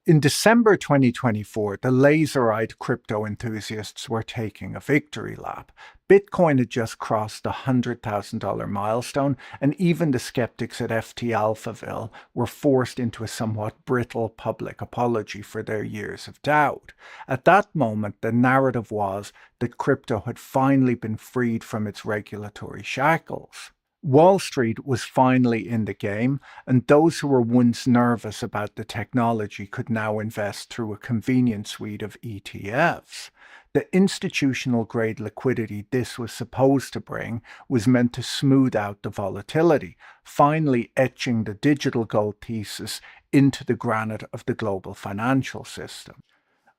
In December 2024, the laser-eyed crypto enthusiasts were taking a victory lap. Bitcoin had just crossed the $100,000 milestone, and even the skeptics at FT Alphaville were forced into a somewhat brittle public apology for their years of doubt. At that moment, the narrative was that crypto had finally been freed from its regulatory shackles. Wall Street was finally in the game, and those who were once nervous about the technology could now invest through a convenient suite of ETFs. The institutional grade liquidity this was supposed to bring was meant to smooth out the volatility, finally etching the digital gold thesis into the granite of the global financial system.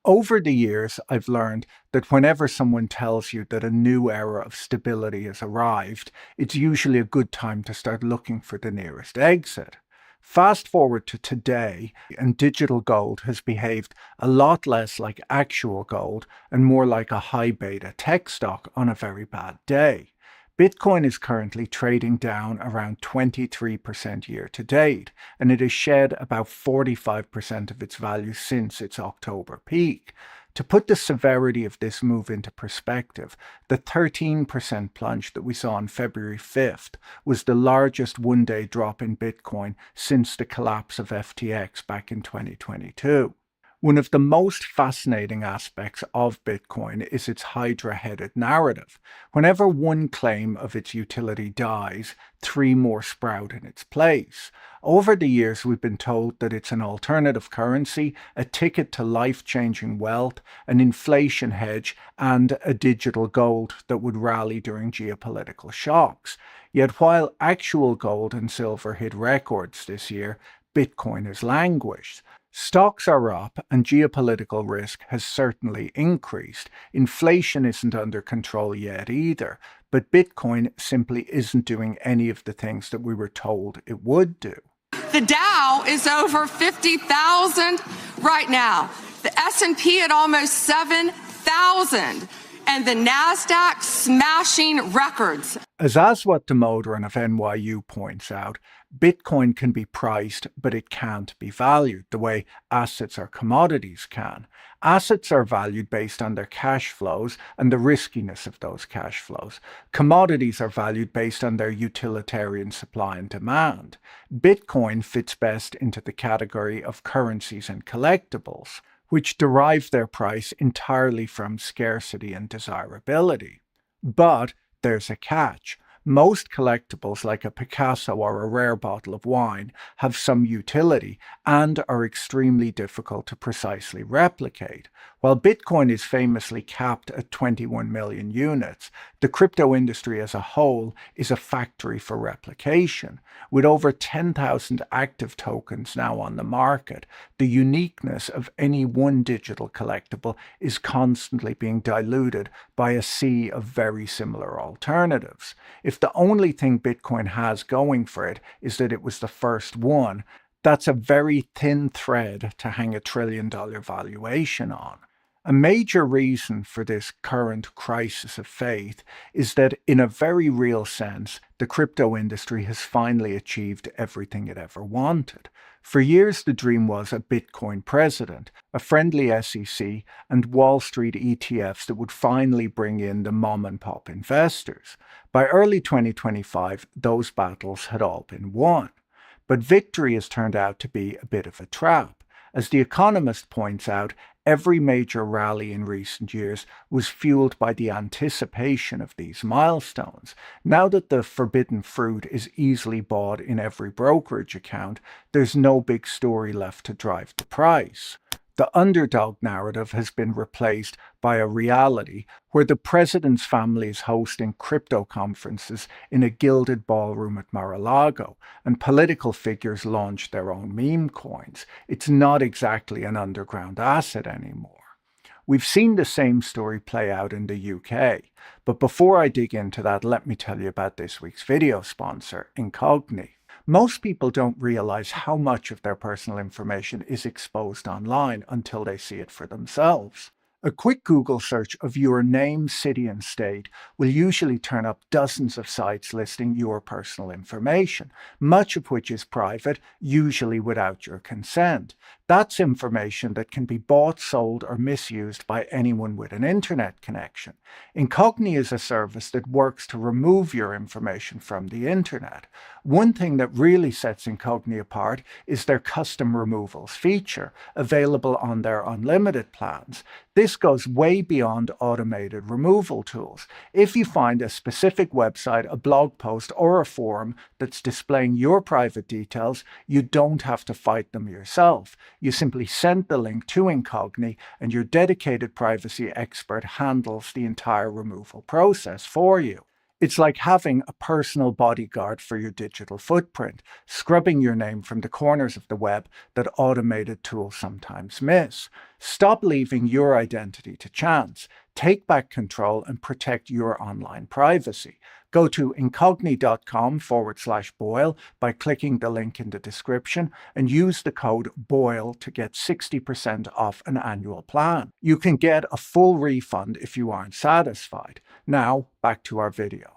Over the years, I've learned that whenever someone tells you that a new era of stability has arrived, it's usually a good time to start looking for the nearest exit. Fast forward to today, and digital gold has behaved a lot less like actual gold and more like a high beta tech stock on a very bad day. Bitcoin is currently trading down around 23% year to date, and it has shed about 45% of its value since its October peak. To put the severity of this move into perspective, the 13% plunge that we saw on February 5th was the largest one-day drop in Bitcoin since the collapse of FTX back in 2022. One of the most fascinating aspects of Bitcoin is its Hydra-headed narrative. Whenever one claim of its utility dies, three more sprout in its place. Over the years, we've been told that it's an alternative currency, a ticket to life-changing wealth, an inflation hedge, and a digital gold that would rally during geopolitical shocks. Yet while actual gold and silver hit records this year, Bitcoin has languished. Stocks are up and geopolitical risk has certainly increased. Inflation isn't under control yet either, but Bitcoin simply isn't doing any of the things that we were told it would do. The Dow is over 50,000 right now. The S&P at almost 7,000. And the NASDAQ smashing records. As Aswat Damodran of NYU points out, Bitcoin can be priced, but it can't be valued the way assets or commodities can. Assets are valued based on their cash flows and the riskiness of those cash flows. Commodities are valued based on their utilitarian supply and demand. Bitcoin fits best into the category of currencies and collectibles, which derive their price entirely from scarcity and desirability. But there's a catch. Most collectibles, like a Picasso or a rare bottle of wine, have some utility and are extremely difficult to precisely replicate. While Bitcoin is famously capped at 21 million units, the crypto industry as a whole is a factory for replication. With over 10,000 active tokens now on the market, the uniqueness of any one digital collectible is constantly being diluted by a sea of very similar alternatives. If the only thing Bitcoin has going for it is that it was the first one, that's a very thin thread to hang a trillion-dollar valuation on. A major reason for this current crisis of faith is that, in a very real sense, the crypto industry has finally achieved everything it ever wanted. For years, the dream was a Bitcoin president, a friendly SEC, and Wall Street ETFs that would finally bring in the mom-and-pop investors. By early 2025, those battles had all been won. But victory has turned out to be a bit of a trap. As The Economist points out, every major rally in recent years was fueled by the anticipation of these milestones. Now that the forbidden fruit is easily bought in every brokerage account, there's no big story left to drive the price. The underdog narrative has been replaced by a reality where the president's family is hosting crypto conferences in a gilded ballroom at Mar-a-Lago, and political figures launch their own meme coins. It's not exactly an underground asset anymore. We've seen the same story play out in the UK, but before I dig into that, let me tell you about this week's video sponsor, Incogni. Most people don't realize how much of their personal information is exposed online until they see it for themselves. A quick Google search of your name, city, and state will usually turn up dozens of sites listing your personal information, much of which is private, usually without your consent. That's information that can be bought, sold, or misused by anyone with an internet connection. Incogni is a service that works to remove your information from the internet. One thing that really sets Incogni apart is their custom removals feature, available on their unlimited plans. This goes way beyond automated removal tools. If you find a specific website, a blog post, or a forum that's displaying your private details, you don't have to fight them yourself. You simply send the link to Incogni, and your dedicated privacy expert handles the entire removal process for you. It's like having a personal bodyguard for your digital footprint, scrubbing your name from the corners of the web that automated tools sometimes miss. Stop leaving your identity to chance. Take back control and protect your online privacy. Go to incogni.com/Boyle by clicking the link in the description and use the code BOYLE to get 60% off an annual plan. You can get a full refund if you aren't satisfied. Now, back to our video.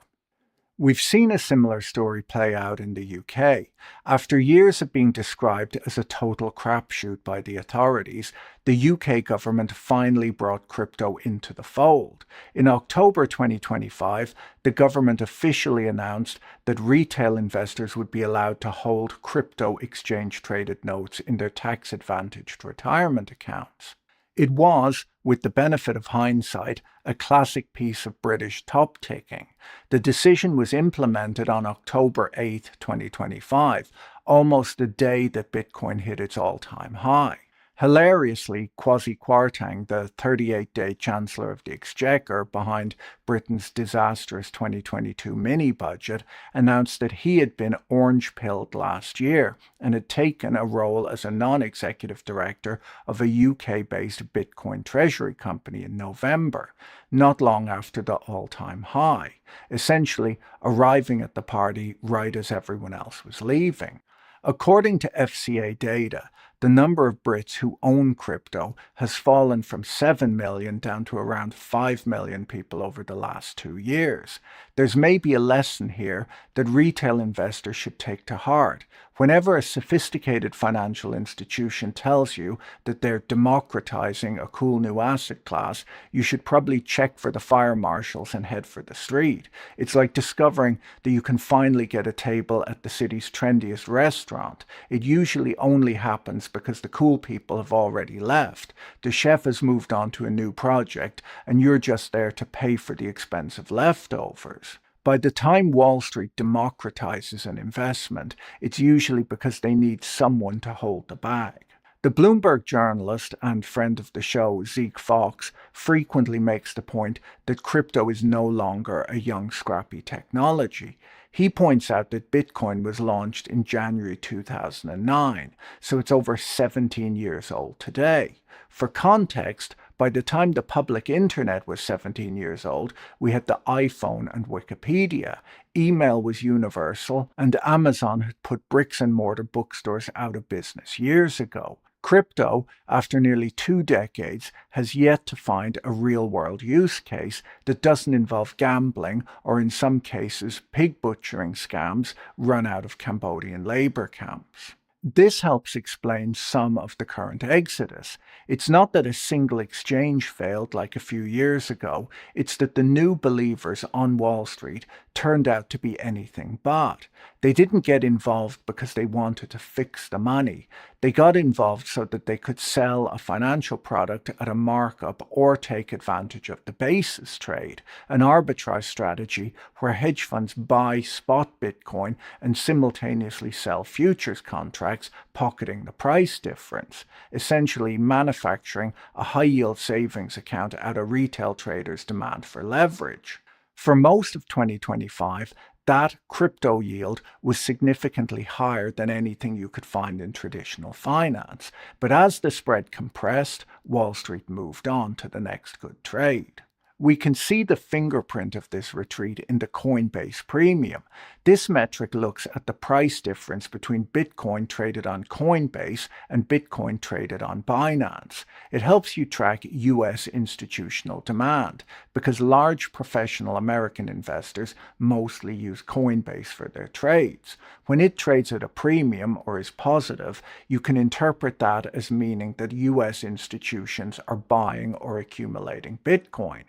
We've seen a similar story play out in the UK. After years of being described as a total crapshoot by the authorities, the UK government finally brought crypto into the fold. In October 2025, the government officially announced that retail investors would be allowed to hold crypto exchange-traded notes in their tax-advantaged retirement accounts. It was, with the benefit of hindsight, a classic piece of British top-ticking. The decision was implemented on October 8, 2025, almost the day that Bitcoin hit its all-time high. Hilariously, Kwasi Kwarteng, the 38-day Chancellor of the Exchequer behind Britain's disastrous 2022 mini-budget, announced that he had been orange-pilled last year and had taken a role as a non-executive director of a UK-based Bitcoin treasury company in November, not long after the all-time high, essentially arriving at the party right as everyone else was leaving. According to FCA data, the number of Brits who own crypto has fallen from 7 million down to around 5 million people over the last 2 years. There's maybe a lesson here that retail investors should take to heart. Whenever a sophisticated financial institution tells you that they're democratizing a cool new asset class, you should probably check for the fire marshals and head for the street. It's like discovering that you can finally get a table at the city's trendiest restaurant. It usually only happens because the cool people have already left. The chef has moved on to a new project, and you're just there to pay for the expensive leftovers. By the time Wall Street democratizes an investment, it's usually because they need someone to hold the bag. The Bloomberg journalist and friend of the show, Zeke Fox, frequently makes the point that crypto is no longer a young, scrappy technology. He points out that Bitcoin was launched in January 2009, so it's over 17 years old today. For context, by the time the public internet was 17 years old, we had the iPhone and Wikipedia. Email was universal, and Amazon had put bricks and mortar bookstores out of business years ago. Crypto, after nearly 2 decades, has yet to find a real-world use case that doesn't involve gambling or, in some cases, pig butchering scams run out of Cambodian labor camps. This helps explain some of the current exodus. It's not that a single exchange failed like a few years ago, it's that the new believers on Wall Street turned out to be anything but. They didn't get involved because they wanted to fix the money. They got involved so that they could sell a financial product at a markup or take advantage of the basis trade, an arbitrage strategy where hedge funds buy spot Bitcoin and simultaneously sell futures contracts, pocketing the price difference, essentially manufacturing a high-yield savings account out of retail traders' demand for leverage. For most of 2025, that crypto yield was significantly higher than anything you could find in traditional finance. But as the spread compressed, Wall Street moved on to the next good trade. We can see the fingerprint of this retreat in the Coinbase premium. This metric looks at the price difference between Bitcoin traded on Coinbase and Bitcoin traded on Binance. It helps you track US institutional demand because large professional American investors mostly use Coinbase for their trades. When it trades at a premium or is positive, you can interpret that as meaning that US institutions are buying or accumulating Bitcoin.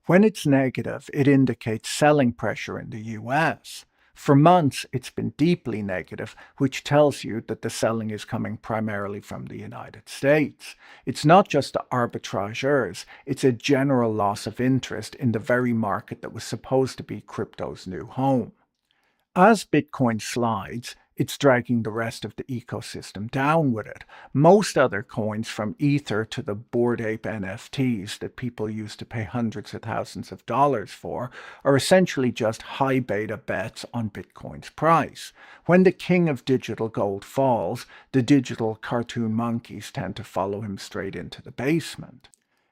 When it's negative, it indicates selling pressure in the US. For months, it's been deeply negative, which tells you that the selling is coming primarily from the United States. It's not just the arbitrageurs, it's a general loss of interest in the very market that was supposed to be crypto's new home. As Bitcoin slides, it's dragging the rest of the ecosystem down with it. Most other coins, from Ether to the Bored Ape NFTs that people used to pay hundreds of thousands of dollars for, are essentially just high beta bets on Bitcoin's price. When the king of digital gold falls, the digital cartoon monkeys tend to follow him straight into the basement.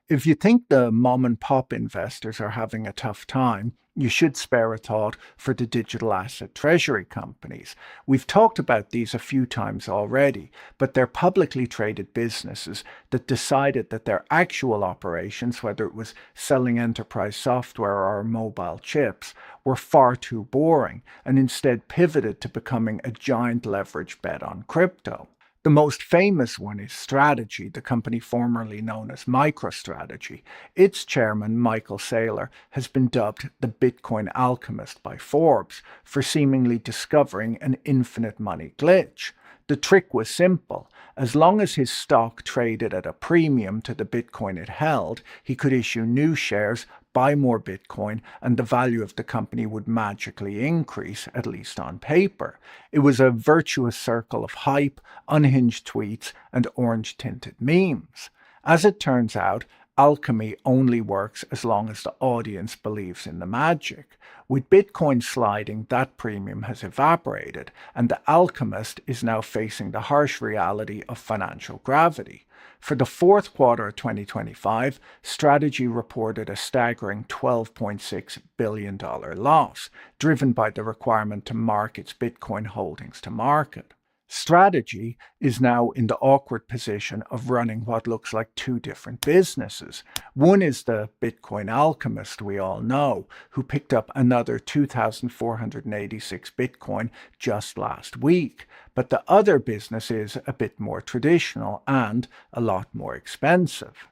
If you think the mom and pop investors are having a tough time, you should spare a thought for the digital asset treasury companies. We've talked about these a few times already, but they're publicly traded businesses that decided that their actual operations, whether it was selling enterprise software or mobile chips, were far too boring and instead pivoted to becoming a giant leverage bet on crypto. The most famous one is Strategy, the company formerly known as MicroStrategy. Its chairman, Michael Saylor, has been dubbed the Bitcoin alchemist by Forbes for seemingly discovering an infinite money glitch. The trick was simple. As long as his stock traded at a premium to the Bitcoin it held, he could issue new shares, buy more Bitcoin, and the value of the company would magically increase, at least on paper. It was a virtuous circle of hype, unhinged tweets, and orange-tinted memes. As it turns out, alchemy only works as long as the audience believes in the magic. With Bitcoin sliding, that premium has evaporated, and the alchemist is now facing the harsh reality of financial gravity. For the fourth quarter of 2025, Strategy reported a staggering $12.6 billion loss, driven by the requirement to mark its Bitcoin holdings to market. Strategy is now in the awkward position of running what looks like two different businesses. One is the Bitcoin alchemist we all know, who picked up another 2,486 Bitcoin just last week. But the other business is a bit more traditional and a lot more expensive.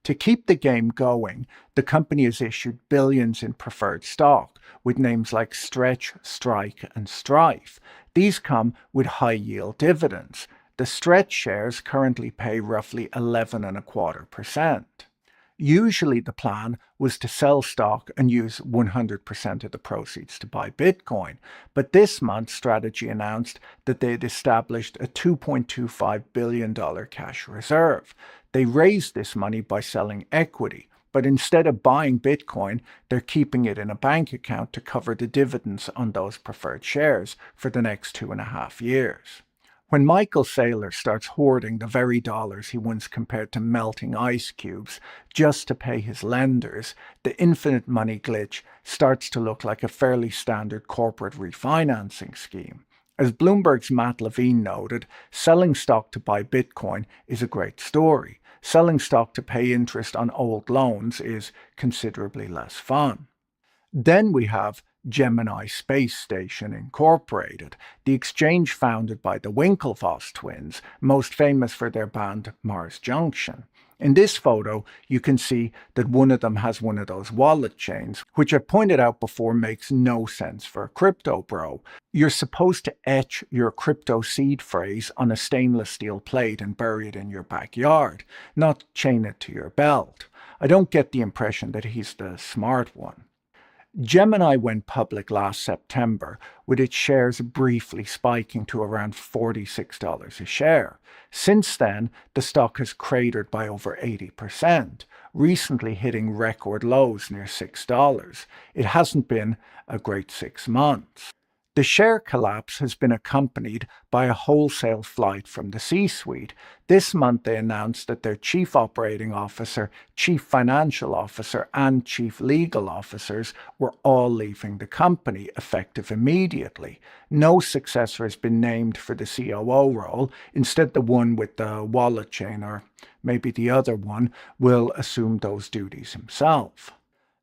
To keep the game going, the company has issued billions in preferred stock, with names like Stretch, Strike, and Strife. These come with high-yield dividends. The Stretch shares currently pay roughly 11.25%. Usually the plan was to sell stock and use 100% of the proceeds to buy Bitcoin, but this month Strategy announced that they had established a $2.25 billion cash reserve. They raised this money by selling equity, but instead of buying Bitcoin, they're keeping it in a bank account to cover the dividends on those preferred shares for the next 2.5 years. When Michael Saylor starts hoarding the very dollars he once compared to melting ice cubes just to pay his lenders, the infinite money glitch starts to look like a fairly standard corporate refinancing scheme. As Bloomberg's Matt Levine noted, selling stock to buy Bitcoin is a great story. Selling stock to pay interest on old loans is considerably less fun. Then we have Gemini Space Station Incorporated, the exchange founded by the Winklevoss twins, most famous for their band Mars Junction. In this photo, you can see that one of them has one of those wallet chains, which I've pointed out before makes no sense for a crypto bro. You're supposed to etch your crypto seed phrase on a stainless steel plate and bury it in your backyard, not chain it to your belt. I don't get the impression that he's the smart one. Gemini went public last September, with its shares briefly spiking to around $46 a share. Since then, the stock has cratered by over 80%, recently hitting record lows near $6. It hasn't been a great 6 months. The share collapse has been accompanied by a wholesale flight from the C-suite. This month they announced that their chief operating officer, chief financial officer, and chief legal officers were all leaving the company, effective immediately. No successor has been named for the COO role. Instead, the one with the wallet chain, or maybe the other one, will assume those duties himself.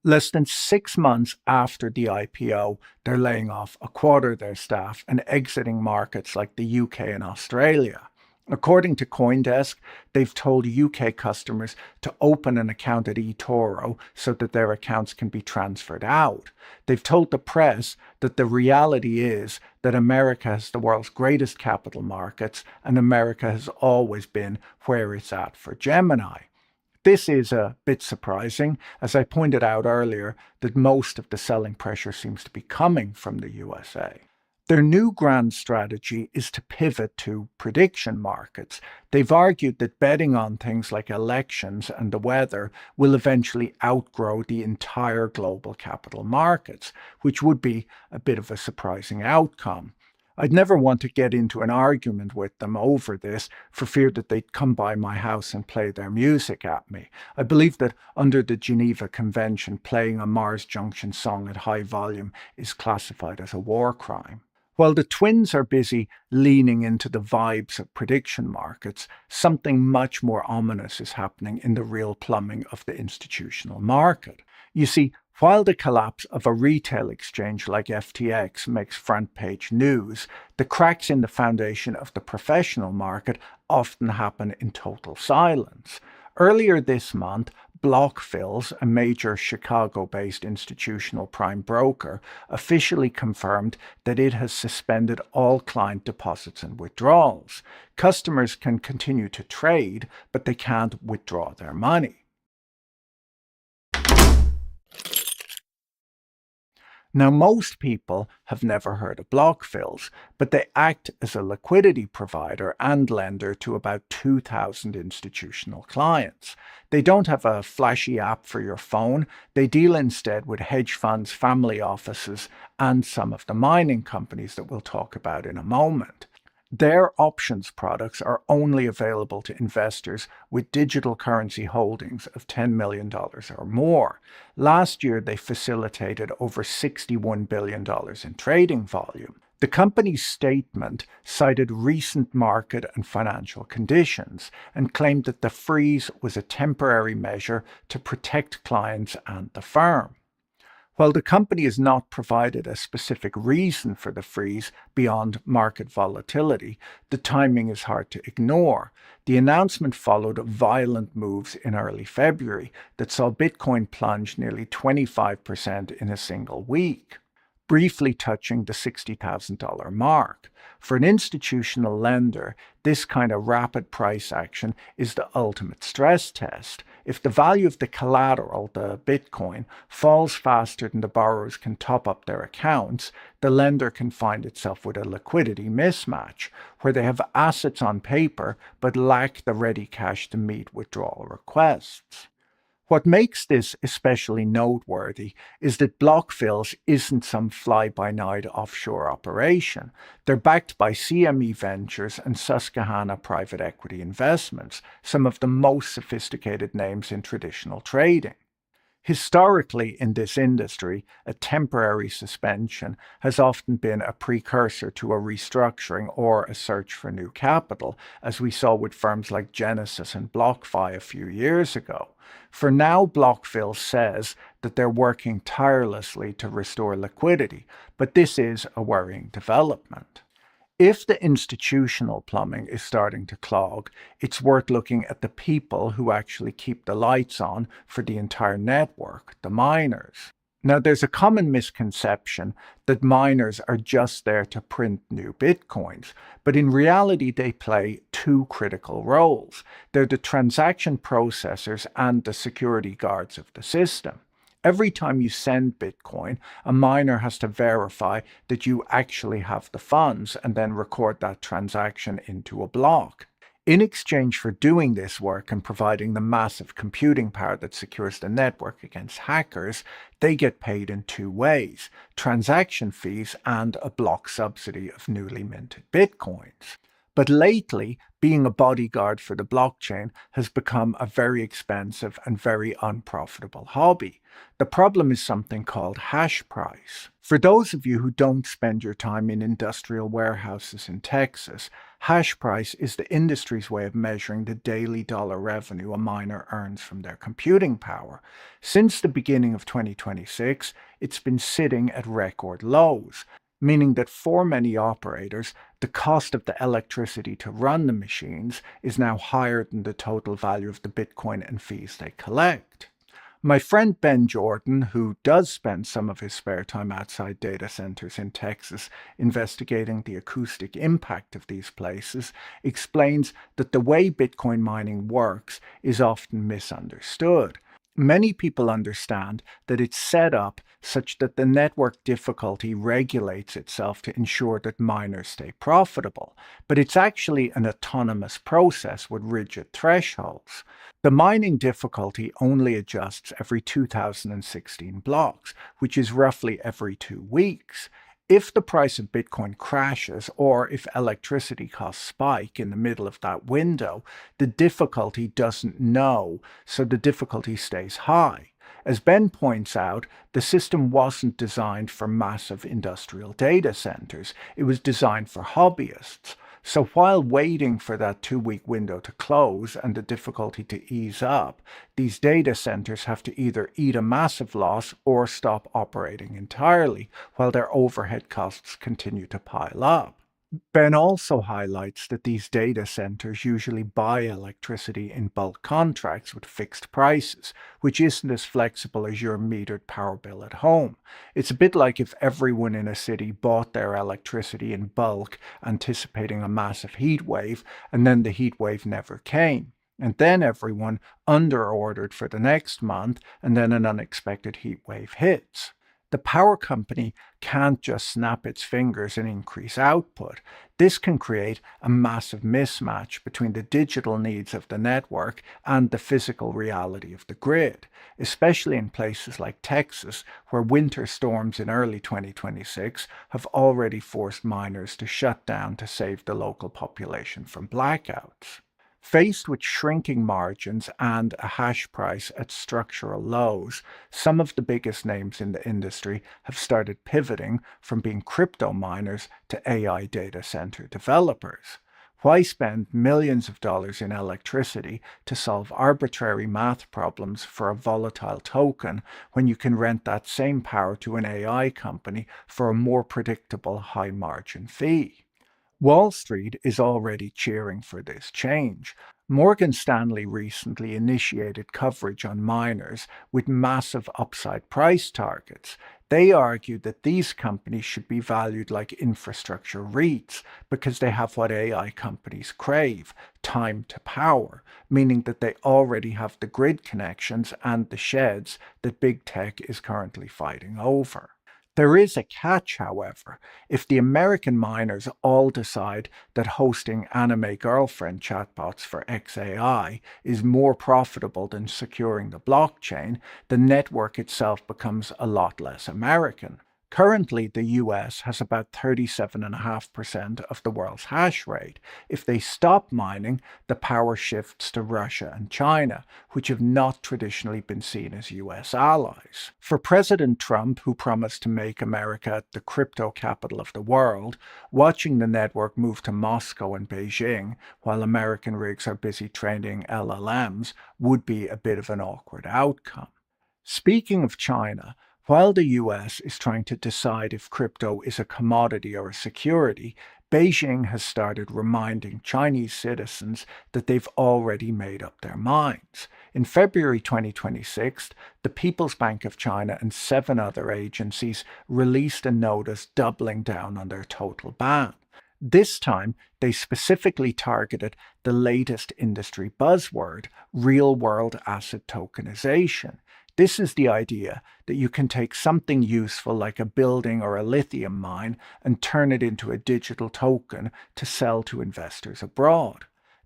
Less than 6 months after the IPO, they're laying off a quarter of their staff and exiting markets like the UK and Australia. According to CoinDesk, they've told UK customers to open an account at eToro so that their accounts can be transferred out. They've told the press that the reality is that America has the world's greatest capital markets, and America has always been where it's at for Gemini. This is a bit surprising, as I pointed out earlier that most of the selling pressure seems to be coming from the USA. Their new grand strategy is to pivot to prediction markets. They've argued that betting on things like elections and the weather will eventually outgrow the entire global capital markets, which would be a bit of a surprising outcome. I'd never want to get into an argument with them over this for fear that they'd come by my house and play their music at me. I believe that under the Geneva Convention, playing a Mars Junction song at high volume is classified as a war crime. While the twins are busy leaning into the vibes of prediction markets, something much more ominous is happening in the real plumbing of the institutional market. You see, while the collapse of a retail exchange like FTX makes front-page news, the cracks in the foundation of the professional market often happen in total silence. Earlier this month, Blockfills, a major Chicago-based institutional prime broker, officially confirmed that it has suspended all client deposits and withdrawals. Customers can continue to trade, but they can't withdraw their money. Now, most people have never heard of Blockfills, but they act as a liquidity provider and lender to about 2,000 institutional clients. They don't have a flashy app for your phone. They deal instead with hedge funds, family offices, and some of the mining companies that we'll talk about in a moment. Their options products are only available to investors with digital currency holdings of $10 million or more. Last year, they facilitated over $61 billion in trading volume. The company's statement cited recent market and financial conditions and claimed that the freeze was a temporary measure to protect clients and the firm. While the company has not provided a specific reason for the freeze beyond market volatility, the timing is hard to ignore. The announcement followed violent moves in early February that saw Bitcoin plunge nearly 25% in a single week, briefly touching the $60,000 mark. For an institutional lender, this kind of rapid price action is the ultimate stress test. If the value of the collateral, the Bitcoin, falls faster than the borrowers can top up their accounts, the lender can find itself with a liquidity mismatch, where they have assets on paper but lack the ready cash to meet withdrawal requests. What makes this especially noteworthy is that Blockfills isn't some fly-by-night offshore operation. They're backed by CME Ventures and Susquehanna Private Equity Investments, some of the most sophisticated names in traditional trading. Historically, in this industry, a temporary suspension has often been a precursor to a restructuring or a search for new capital, as we saw with firms like Genesis and BlockFi a few years ago. For now, Blockfills says that they're working tirelessly to restore liquidity, but this is a worrying development. If the institutional plumbing is starting to clog, it's worth looking at the people who actually keep the lights on for the entire network, the miners. Now, there's a common misconception that miners are just there to print new bitcoins, but in reality, they play two critical roles. They're the transaction processors and the security guards of the system. Every time you send Bitcoin, a miner has to verify that you actually have the funds and then record that transaction into a block. In exchange for doing this work and providing the massive computing power that secures the network against hackers, they get paid in two ways: transaction fees and a block subsidy of newly minted bitcoins. But lately, being a bodyguard for the blockchain has become a very expensive and very unprofitable hobby. The problem is something called hash price. For those of you who don't spend your time in industrial warehouses in Texas, hash price is the industry's way of measuring the daily dollar revenue a miner earns from their computing power. Since the beginning of 2026, it's been sitting at record lows, meaning that for many operators, the cost of the electricity to run the machines is now higher than the total value of the Bitcoin and fees they collect. My friend Ben Jordan, who does spend some of his spare time outside data centers in Texas investigating the acoustic impact of these places, explains that the way Bitcoin mining works is often misunderstood. Many people understand that it's set up such that the network difficulty regulates itself to ensure that miners stay profitable, but it's actually an autonomous process with rigid thresholds. The mining difficulty only adjusts every 2016 blocks, which is roughly every 2 weeks. If the price of Bitcoin crashes or if electricity costs spike in the middle of that window, the difficulty doesn't know, so the difficulty stays high. As Ben points out, the system wasn't designed for massive industrial data centers. It was designed for hobbyists. So while waiting for that 2 week window to close and the difficulty to ease up, these data centers have to either eat a massive loss or stop operating entirely while their overhead costs continue to pile up. Ben also highlights that these data centers usually buy electricity in bulk contracts with fixed prices, which isn't as flexible as your metered power bill at home. It's a bit like if everyone in a city bought their electricity in bulk, anticipating a massive heat wave, and then the heat wave never came. And then everyone underordered for the next month, and then an unexpected heat wave hits. The power company can't just snap its fingers and increase output. This can create a massive mismatch between the digital needs of the network and the physical reality of the grid, especially in places like Texas, where winter storms in early 2026 have already forced miners to shut down to save the local population from blackouts. Faced with shrinking margins and a hash price at structural lows, some of the biggest names in the industry have started pivoting from being crypto miners to AI data center developers. Why spend millions of dollars in electricity to solve arbitrary math problems for a volatile token when you can rent that same power to an AI company for a more predictable high margin fee? Wall Street is already cheering for this change. Morgan Stanley recently initiated coverage on miners with massive upside price targets. They argue that these companies should be valued like infrastructure REITs because they have what AI companies crave: time to power, meaning that they already have the grid connections and the sheds that big tech is currently fighting over. There is a catch, however. If the American miners all decide that hosting anime girlfriend chatbots for XAI is more profitable than securing the blockchain, the network itself becomes a lot less American. Currently, the US has about 37.5% of the world's hash rate. If they stop mining, the power shifts to Russia and China, which have not traditionally been seen as US allies. For President Trump, who promised to make America the crypto capital of the world, watching the network move to Moscow and Beijing while American rigs are busy training LLMs would be a bit of an awkward outcome. Speaking of China, while the US is trying to decide if crypto is a commodity or a security, Beijing has started reminding Chinese citizens that they've already made up their minds. In February 2026, the People's Bank of China and 7 other agencies released a notice doubling down on their total ban. This time, they specifically targeted the latest industry buzzword: real-world asset tokenization. This is the idea that you can take something useful like a building or a lithium mine and turn it into a digital token to sell to investors abroad.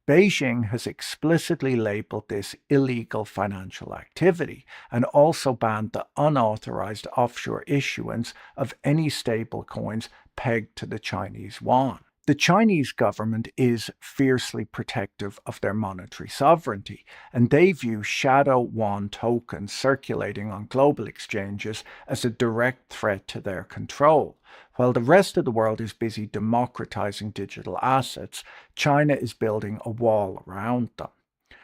Beijing has explicitly labeled this illegal financial activity and also banned the unauthorized offshore issuance of any stablecoins pegged to the Chinese yuan. The Chinese government is fiercely protective of their monetary sovereignty, and they view shadow yuan tokens circulating on global exchanges as a direct threat to their control. While the rest of the world is busy democratizing digital assets, China is building a wall around them.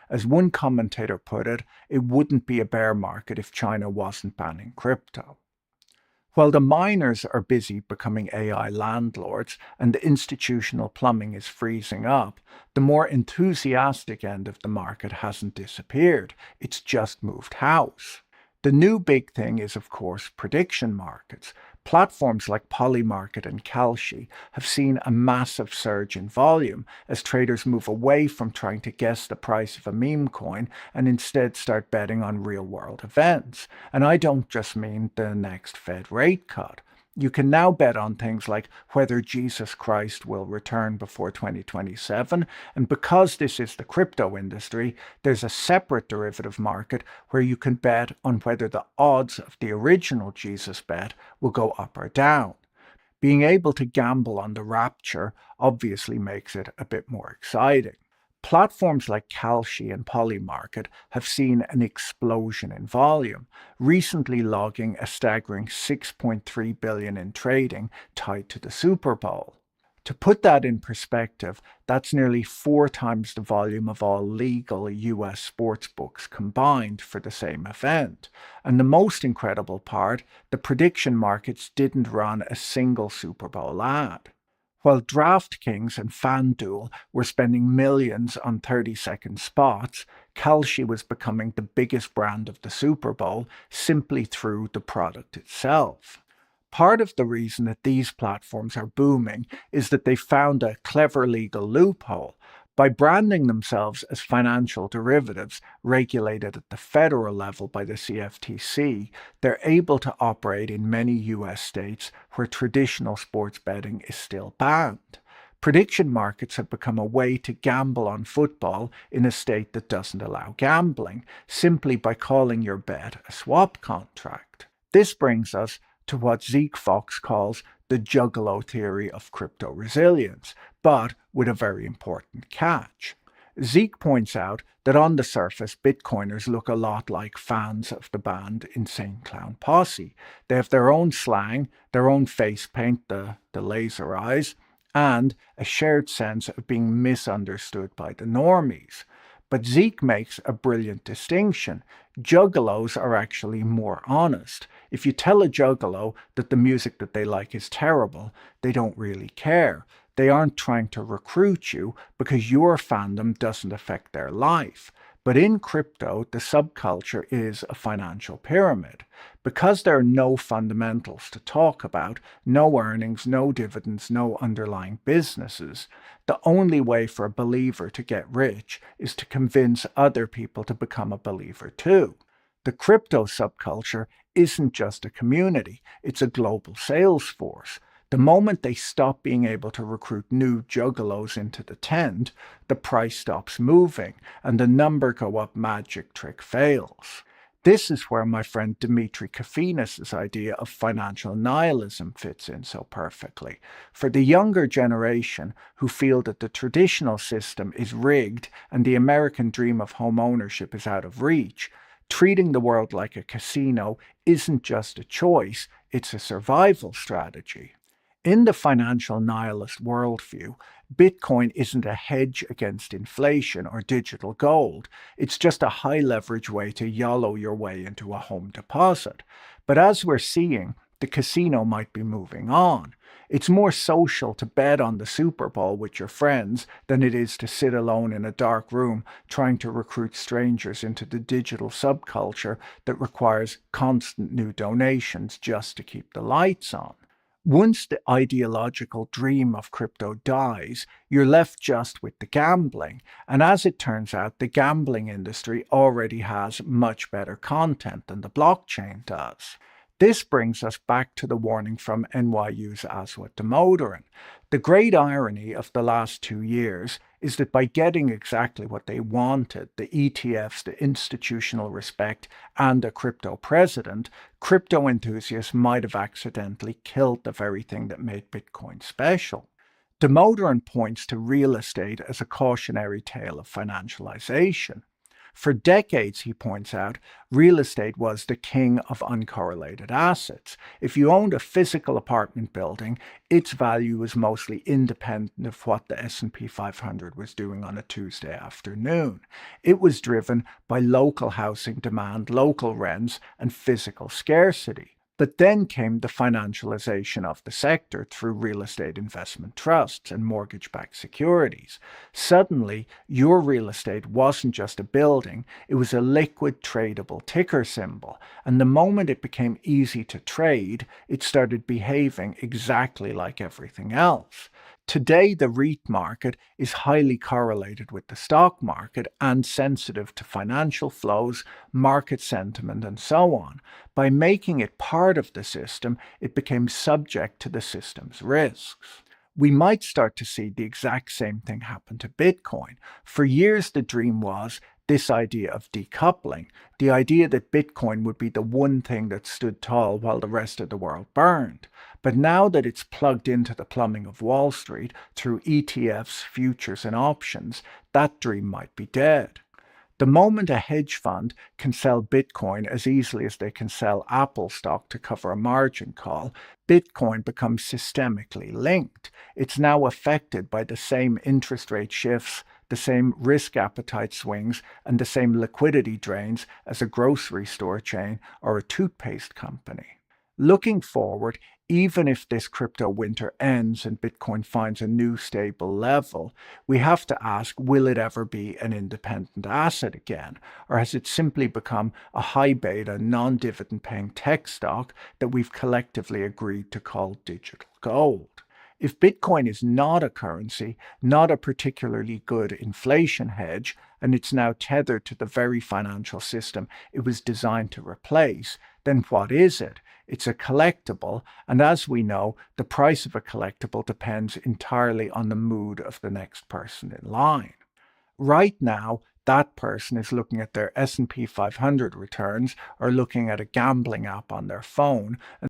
As one commentator put it wouldn't be a bear market if China wasn't banning crypto. While the miners are busy becoming AI landlords and the institutional plumbing is freezing up, the more enthusiastic end of the market hasn't disappeared, it's just moved house. The new big thing is, of course, prediction markets. Platforms like Polymarket and Kalshi have seen a massive surge in volume as traders move away from trying to guess the price of a meme coin and instead start betting on real-world events. And I don't just mean the next Fed rate cut. You can now bet on things like whether Jesus Christ will return before 2027, and because this is the crypto industry, there's a separate derivative market where you can bet on whether the odds of the original Jesus bet will go up or down. Being able to gamble on the rapture obviously makes it a bit more exciting. Platforms like Kalshi and Polymarket have seen an explosion in volume, recently logging a staggering 6.3 billion in trading tied to the Super Bowl. To put that in perspective, that's nearly 4 times the volume of all legal US sports books combined for the same event. And the most incredible part, the prediction markets didn't run a single Super Bowl ad. While DraftKings and FanDuel were spending millions on 30-second spots, Kalshi was becoming the biggest brand of the Super Bowl simply through the product itself. Part of the reason that these platforms are booming is that they found a clever legal loophole. By branding themselves as financial derivatives regulated at the federal level by the CFTC, they're able to operate in many US states where traditional sports betting is still banned. Prediction markets have become a way to gamble on football in a state that doesn't allow gambling, simply by calling your bet a swap contract. This brings us to what Zeke Fox calls the juggalo theory of crypto resilience, but with a very important catch. Zeke points out that on the surface, Bitcoiners look a lot like fans of the band Insane Clown Posse. They have their own slang, their own face paint, the laser eyes, and a shared sense of being misunderstood by the normies. But Zeke makes a brilliant distinction. Juggalos are actually more honest. If you tell a juggalo that the music that they like is terrible, they don't really care. They aren't trying to recruit you because your fandom doesn't affect their life. But in crypto, the subculture is a financial pyramid. Because there are no fundamentals to talk about, no earnings, no dividends, no underlying businesses, the only way for a believer to get rich is to convince other people to become a believer too. The crypto subculture isn't just a community, it's a global sales force. The moment they stop being able to recruit new juggalos into the tent, the price stops moving and the number go up magic trick fails. This is where my friend Dimitri Kafinas' idea of financial nihilism fits in so perfectly. For the younger generation who feel that the traditional system is rigged and the American dream of home ownership is out of reach, treating the world like a casino isn't just a choice, it's a survival strategy. In the financial nihilist worldview, Bitcoin isn't a hedge against inflation or digital gold. It's just a high leverage way to YOLO your way into a home deposit. But as we're seeing, the casino might be moving on. It's more social to bet on the Super Bowl with your friends than it is to sit alone in a dark room trying to recruit strangers into the digital subculture that requires constant new donations just to keep the lights on. Once the ideological dream of crypto dies, you're left just with the gambling. And as it turns out, the gambling industry already has much better content than the blockchain does. This brings us back to the warning from NYU's Aswat Damodaran. The great irony of the last 2 years is that by getting exactly what they wanted, the ETFs, the institutional respect, and a crypto president, crypto enthusiasts might have accidentally killed the very thing that made Bitcoin special. Damodaran points to real estate as a cautionary tale of financialization. For decades, he points out, real estate was the king of uncorrelated assets. If you owned a physical apartment building, its value was mostly independent of what the S&P 500 was doing on a Tuesday afternoon. It was driven by local housing demand, local rents, and physical scarcity. But then came the financialization of the sector through real estate investment trusts and mortgage backed securities. Suddenly, your real estate wasn't just a building, it was a liquid tradable ticker symbol. And the moment it became easy to trade, it started behaving exactly like everything else. Today, the REIT market is highly correlated with the stock market and sensitive to financial flows, market sentiment, and so on. By making it part of the system, it became subject to the system's risks. We might start to see the exact same thing happen to Bitcoin. For years, the dream was this idea of decoupling, the idea that Bitcoin would be the one thing that stood tall while the rest of the world burned. But now that it's plugged into the plumbing of Wall Street through ETFs, futures, and options, that dream might be dead. The moment a hedge fund can sell Bitcoin as easily as they can sell Apple stock to cover a margin call, Bitcoin becomes systemically linked. It's now affected by the same interest rate shifts, the same risk appetite swings, and the same liquidity drains as a grocery store chain or a toothpaste company. Looking forward, even if this crypto winter ends and Bitcoin finds a new stable level, we have to ask, will it ever be an independent asset again? Or has it simply become a high beta, non-dividend paying tech stock that we've collectively agreed to call digital gold? If Bitcoin is not a currency, not a particularly good inflation hedge, and it's now tethered to the very financial system it was designed to replace, then what is it? It's a collectible, and as we know, the price of a collectible depends entirely on the mood of the next person in line. Right now, that person is looking at their S&P 500 returns or looking at a gambling app on their phone